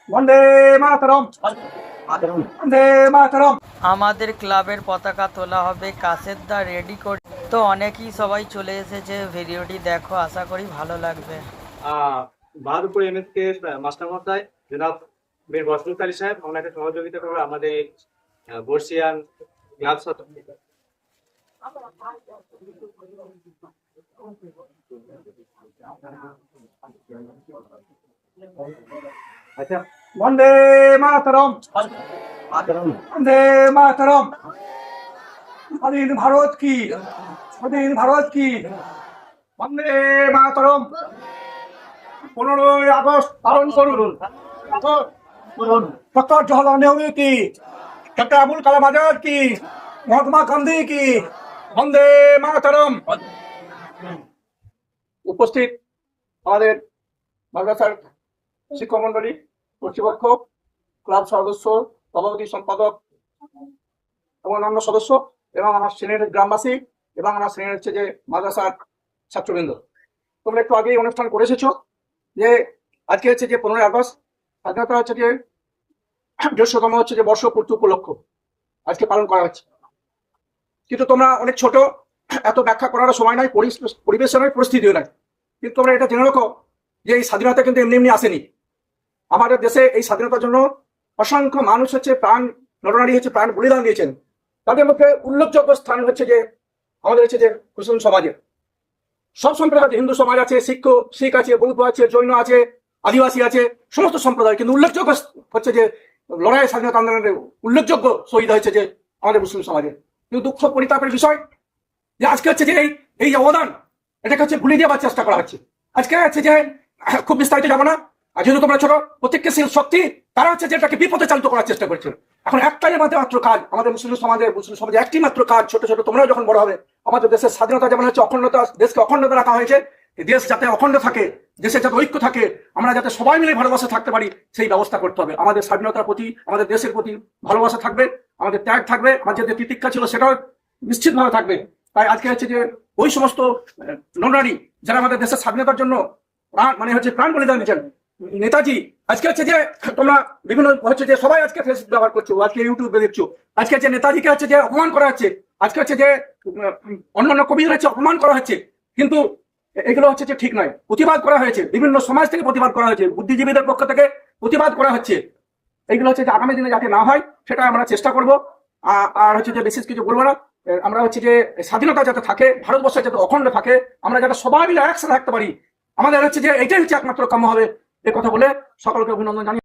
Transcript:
বন্দে মাতরম, বন্দে মাতরম। আমাদের ক্লাবের পতাকা তোলা হবে, কাছের দা রেডি করে তো অনেকেই সবাই চলে এসেছে। ভিডিওটি দেখো, আশা করি ভালো লাগবে। বাহাদুরপুর এমএসকে মাস্টার মশাই জনাব বীর বসরুল আলী সাহেব ওনাকে সহযোগিতা করবে আমাদের বর্ষিয়ান ক্লাব সদস্য। আচ্ছা, বন্দে মাতরম, বন্দে মাতরম। স্বাধীন ভারত কি, স্বাধীন ভারত কি, বন্দে মাতরম। 15ই আগস্ট পালন করুন। ডক্টর জওহরলাল নেহরু কি, ডক্টর আবুল কালাম আজাদ কি, মহাত্মা গান্ধী কি, বন্দে মাতরম। উপস্থিত আমাদের মাদ্রাসার শিক্ষক মন্ডলী, কর্তৃপক্ষ, ক্লাব সদস্য, সভাপতি, সম্পাদক এবং অন্যান্য সদস্য এবং আমার শ্রেণীর গ্রামবাসী এবং আমার শ্রেণীর হচ্ছে যে মাদ্রাসার ছাত্রবৃন্দ, তোমরা একটু আগেই অনুষ্ঠান করে এসেছো যে আজকে হচ্ছে যে 15ই আগস্ট স্বাধীনতা হচ্ছে যে 150তম হচ্ছে যে বর্ষপূর্তি উপলক্ষ আজকে পালন করা হচ্ছে। কিন্তু তোমরা অনেক ছোট, এত ব্যাখ্যা করার সময় নাই, পরিবেশে নয়, পরিস্থিতিও নাই। কিন্তু তোমরা এটা জেনে রাখো যে এই স্বাধীনতা কিন্তু এমনি এমনি আসেনি। আমাদের দেশে এই স্বাধীনতার জন্য অসংখ্য মানুষ হচ্ছে প্রাণ, নরনারী হচ্ছে প্রাণ বলিদান দিয়েছেন। তাদের মধ্যে উল্লেখযোগ্য স্থান হচ্ছে যে আমাদের হচ্ছে যে মুসলিম সমাজে সব সম্প্রদায়, হিন্দু সমাজ আছে, শিখ আছে, বৌদ্ধ আছে, জৈন আছে, আদিবাসী আছে, সমস্ত সম্প্রদায়। কিন্তু উল্লেখযোগ্য হচ্ছে যে লড়াই স্বাধীনতা আন্দোলনের উল্লেখযোগ্য শহীদ হয়েছে যে আমাদের মুসলিম সমাজে। কিন্তু দুঃখ পরিতাপের বিষয় যে আজকে হচ্ছে যে এই অবদান এটাকে হচ্ছে ভুলে দেওয়ার চেষ্টা করা হচ্ছে। আজকে হচ্ছে যে খুব বিস্তারিত যাবো না, আর যেহেতু তোমরা ছোট, প্রত্যেকশীল শক্তি তারা হচ্ছে যেটাকে বিপদে চালিত করার চেষ্টা করছে। এখন একটাই মাত্র কাজ আমাদের মুসলিম সমাজে একটি মাত্র কাজ, ছোট ছোট তোমরাও যখন বড় হবে, আমাদের দেশের স্বাধীনতা যেমন হচ্ছে অখণ্ডতা, দেশকে অখণ্ডতা রাখা হয়েছে, দেশ যাতে অখণ্ড থাকে, দেশের যাতে ঐক্য থাকে, আমরা যাতে সবাই মিলে ভালোবাসা থাকতে পারি, সেই ব্যবস্থা করতে হবে। আমাদের স্বাধীনতার প্রতি, আমাদের দেশের প্রতি ভালোবাসা থাকবে, আমাদের ত্যাগ থাকবে, আমাদের যে তিতিক্ষা ছিল সেটাও নিশ্চিতভাবে থাকবে। তাই আজকে হচ্ছে যে ওই সমস্ত নরনারী যারা আমাদের দেশের স্বাধীনতার জন্য প্রাণ বলিদান দিয়েছেন, নেতাজি, আজকে হচ্ছে যে তোমরা বিভিন্ন হচ্ছে যে সবাই আজকে ফেসবুক ব্যবহার করছো, আজকে ইউটিউবে দেখছো, আজকে যে নেতাজিকে হচ্ছে যে অপমান করা হচ্ছে, আজকে হচ্ছে যে অন্যান্য কবিদের হচ্ছে অপমান করা হচ্ছে। কিন্তু এগুলো হচ্ছে যে ঠিক নয়। প্রতিবাদ করা হয়েছে, বিভিন্ন সমাজ থেকে প্রতিবাদ করা হয়েছে, বুদ্ধিজীবীদের পক্ষ থেকে প্রতিবাদ করা হচ্ছে। এইগুলো হচ্ছে যে আগামী দিনে যাতে না হয় সেটা আমরা চেষ্টা করব। আর হচ্ছে যে বিশেষ কিছু বলবো না। আমরা হচ্ছে যে স্বাধীনতা যাতে থাকে, ভারতবর্ষে যাতে অখণ্ড থাকে, আমরা যাতে সবাই মিলে একসাথে থাকতে পারি, আমাদের হচ্ছে যে এটাই হচ্ছে একমাত্র কাম্য হবে। এ কথা বলে সকলকে অভিনন্দন জানিয়ে